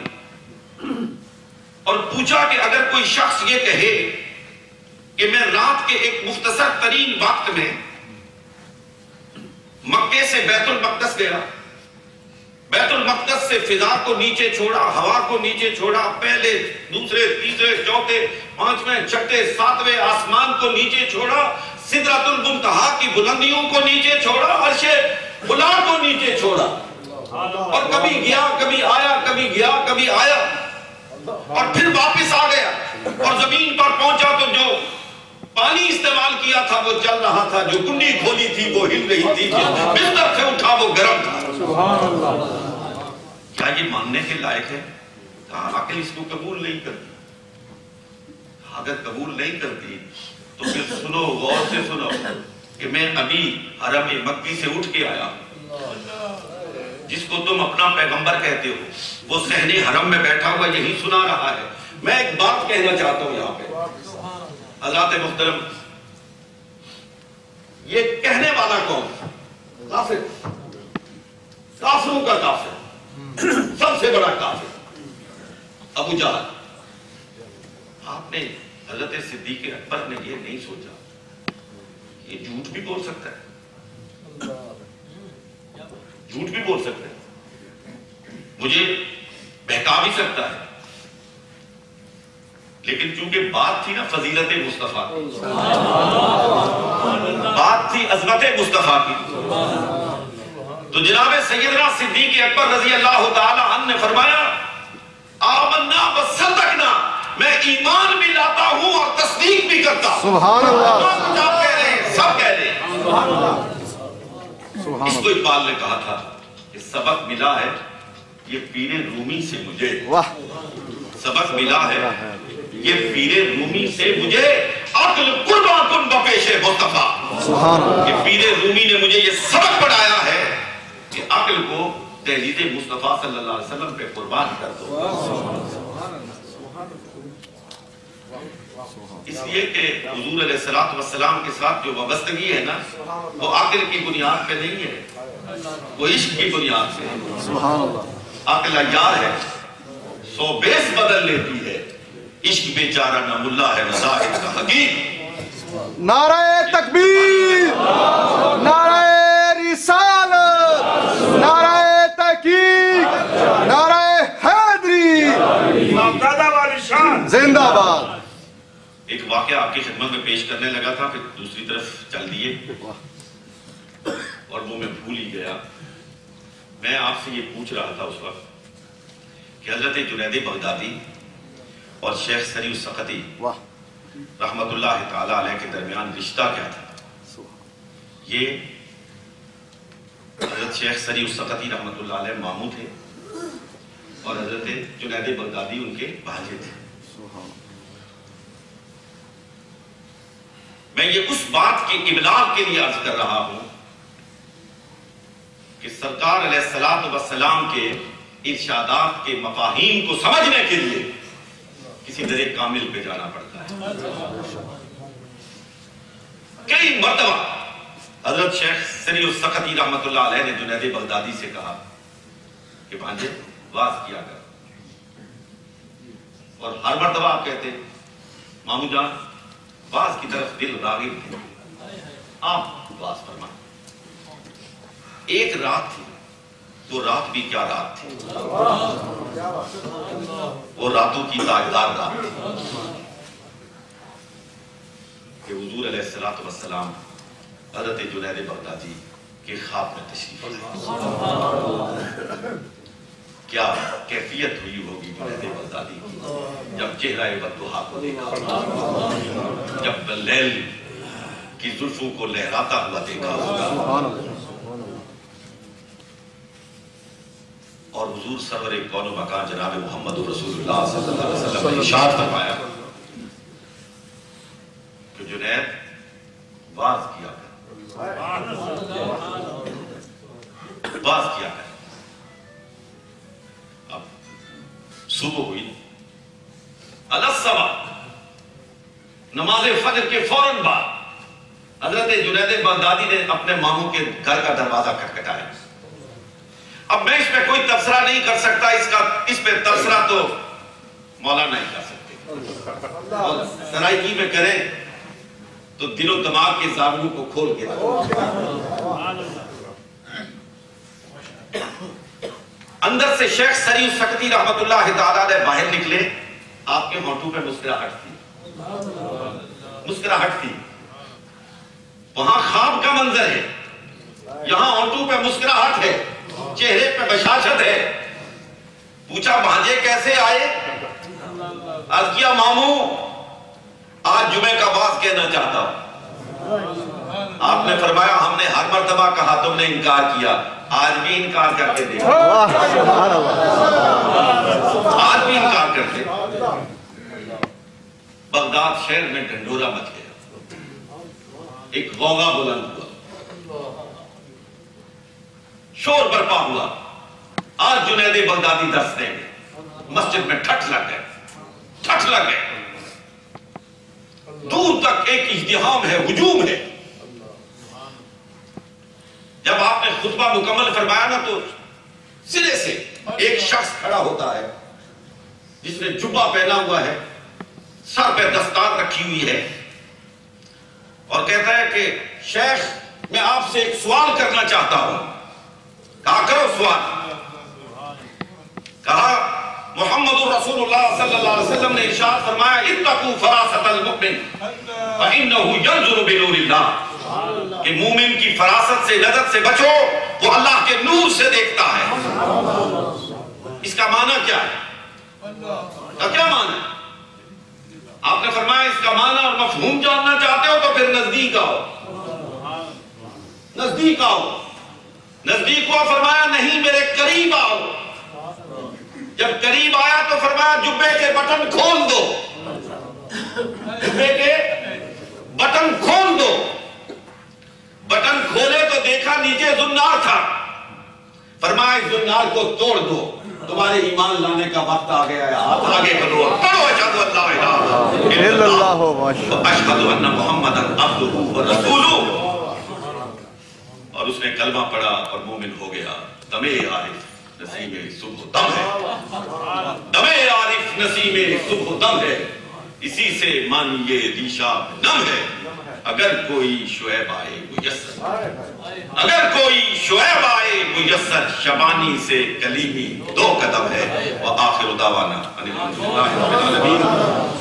اور پوچھا کہ اگر کوئی شخص یہ کہے کہ میں رات کے ایک مختصر ترین وقت میں مکے سے بیت المقدس گیا، بیت المقدس سے فضا کو نیچے چھوڑا، ہوا کو نیچے چھوڑا، پہلے دوسرے تیسرے چوتھے پانچویں چھٹے ساتویں آسمان کو نیچے چھوڑا، سدرۃ المنتہا کی بلندیوں کو نیچے چھوڑا، عرش خلا کو نیچے چھوڑا، اور کبھی گیا کبھی آیا، کبھی گیا کبھی آیا، اور پھر واپس آ گیا، اور زمین پر پہنچا تو جو پانی استعمال کیا تھا وہ چل رہا تھا، جو کنڈی کھولی تھی وہ ہل رہی تھی، بستر سے اٹھا وہ گرم تھا۔ سبحان اللہ۔ کیا یہ ماننے کے لائق ہے؟ عقل اس کو قبول نہیں کرتی۔ اگر قبول نہیں کرتی تو پھر سنو، غور سے سنو کہ میں ابھی حرم مکی سے اٹھ کے آیا ہوں، جس کو تم اپنا پیغمبر کہتے ہو، وہ صحن حرم میں بیٹھا ہوا یہی سنا رہا ہے. میں ایک بات کہنا چاہتا ہوں یہاں پہ حضرات محترم، یہ کہنے والا کون؟ کافر، کافروں کا کافر، سب سے بڑا کافر ابو جہل. آپ نے حضرت صدیق اکبر نے یہ نہیں سوچا یہ جھوٹ بھی بول سکتا ہے، جھوٹ بھی بول سکتا ہے، مجھے بہکا بھی سکتا ہے، لیکن چونکہ بات تھی نا فضیلت مصطفیٰ کی، بات تھی عظمت مصطفیٰ کی، تو جناب سیدنا صدیق اکبر رضی اللہ تعالی عنہ نے فرمایا آمنا وصدقنا، میں ایمان بھی لاتا ہوں اور تصدیق بھی کرتا ہوں. سبحان اللہ. آپ کہہ رہے ہیں، سب کہہ رہے ہیں. اس کو اقبال نے کہا تھا کہ سبق ملا ہے یہ پیر رومی سے مجھے، واہ. سبق ملا ہے یہ پیر رومی سے مجھے، عقل قربان کن بپیش مصطفیٰ. سبحان اللہ. کہ پیر رومی نے مجھے یہ سبق پڑھایا ہے کہ عقل کو تحریر مصطفیٰ صلی اللہ علیہ وسلم پہ قربان کر دو. اس لیے کہ حضور علیہ السلام کے ساتھ جو وابستگی ہے نا وہ عقل کی بنیاد پہ نہیں ہے، وہ عشق کی بنیاد پہ ہے. سبحان اللہ. عقل عیار ہے، سو بیس بدل لیتی ہے، عشق بیچارہ نہ ملا ہے نہ زاہد کا حکیم. نعرہ تکبیر، نعرہ رسالت، نعرہ تحقیق، نعرہ حیدری، باپدادا والی شان. زندہ باد. ایک واقعہ آپ کی خدمت میں پیش کرنے لگا تھا، پھر دوسری طرف چل دیے اور وہ میں بھول ہی گیا. میں آپ سے یہ پوچھ رہا تھا اس وقت کہ حضرت جنید بغدادی اور شیخ سری السقطی واہ. رحمت اللہ تعالی علیہ کے درمیان رشتہ کیا تھا؟ یہ حضرت شیخ سری السقطی رحمت اللہ علیہ ماموں تھے اور حضرت جنید بغدادی ان کے بھانجے تھے. میں یہ اس بات کے ابلاغ کے لیے عرض کر رہا ہوں کہ سرکار علیہ السلام کے ارشادات کے مفاہیم کو سمجھنے کے لیے کسی درے کامل پہ جانا پڑتا ہے. کئی مرتبہ حضرت شیخ سری السقطی رحمت اللہ علیہ نے جنید بغدادی سے کہا کہ بھانجے واز کیا کر، اور ہر مرتبہ آپ کہتے مامو جان واز کی طرف دل راغب ہے، آپ واز فرمائیں. ایک رات تھی، وہ رات بھی کیا رات تھی، وہ راتوں کی تاجدار رات تھی کہ حضور علیہ السلام حضرت جنید بغدادی کے خواب میں تشریف لائے. کیا کیفیت ہوئی ہوگی جنید بغدادی کی جب چہرہ بدوحا کو دیکھا، جب لیل کی زلفوں کو لہراتا ہوا دیکھا ہوگا. اور حضور سرور کون و مکان جناب محمد رسول اللہ صلی اللہ علیہ وسلم نے ارشاد فرمایا کہ جنید واز کیا کر، واز کیا کر. اب صبح ہوئی، الصبح نماز فجر کے فوراً بعد حضرت جنید بغدادی نے اپنے ماموں کے گھر کا دروازہ کھٹکھٹایا. اب میں اس پہ کوئی تبصرہ نہیں کر سکتا، اس پہ تبصرہ تو مولانا ہی کر سکتے. سرائکی میں کریں تو دل و دماغ کے زاویوں کو کھول کے اندر سے شیخ سری السقطی رحمت اللہ تعالی علیہ باہر نکلے. آپ کے ہونٹوں پہ مسکراہٹ تھی، مسکراہٹ تھی. وہاں خواب کا منظر ہے، یہاں ہونٹوں پہ مسکراہٹ ہے، چہرے پہ بشاشت ہے. پوچھا بھانجے کیسے آئے؟ عرض کیا ماموں آج جمعے کا واز کہنا چاہتا ہوں. آپ نے فرمایا ہم نے ہر مرتبہ کہا تم نے انکار کیا، آج بھی انکار کر کے دیکھو. آج بھی انکار کر کے. بغداد شہر میں ڈھنڈورا مچ گیا، ایک غوغا بلند ہوا، شور برپا ہوا. آج جنید بغدادی درس دیں گے، مسجد میں ٹھٹ لگ گئے، ٹھٹ لگ گئے، دور تک ایک ازدحام ہے، ہجوم ہے۔ جب آپ نے خطبہ مکمل فرمایا نا تو سرے سے ایک شخص کھڑا ہوتا ہے جس نے جبہ پہنا ہوا ہے، سر پہ دستار رکھی ہوئی ہے، اور کہتا ہے کہ شیخ میں آپ سے ایک سوال کرنا چاہتا ہوں۔ کہا کرو سوال۔ کہا محمد رسول اللہ صلی اللہ علیہ وسلم نے ارشاد فرمایا اتقوا فراست المؤمن فإنه ينظر بنور اللہ، کہ مومن کی فراست سے، نظر سے بچو، وہ اللہ کے نور سے دیکھتا ہے۔ اس کا معنی کیا ہے؟ کیا معنی ہے؟ آپ نے فرمایا اس کا معنی اور مفہوم جاننا چاہتے ہو تو پھر نزدیک آؤ، نزدیک آؤ۔ نزدیک ہوا، فرمایا نہیں میرے قریب آؤ۔ جب قریب آیا تو فرمایا جبے کے بٹن کھول دو، جبے کے بٹن کھول دو۔ بٹن کھولے تو دیکھا نیچے زنار تھا، فرمایا اس زنار کو توڑ دو، تمہارے ایمان لانے کا وقت آ گیا ہے، ہاتھ آگے کرو، پڑھو اشہد ان لا الہ الا اللہ واشہد ان محمدن عبدہ ورسولہ۔ اور اس نے کلمہ پڑھا اور مومن ہو گیا۔ دم عارف نسیم صبح دم ہے، دم عارف نسیم صبح دم ہے، اسی سے مانیے دیشاب نم ہے۔ اگر کوئی شعیب آئے میسر، اگر کوئی شعیب آئے میسر، شبانی سے کلیمی 2 قدم ہے۔ وآخر دعوانا ان الحمد للہ رب العالمین۔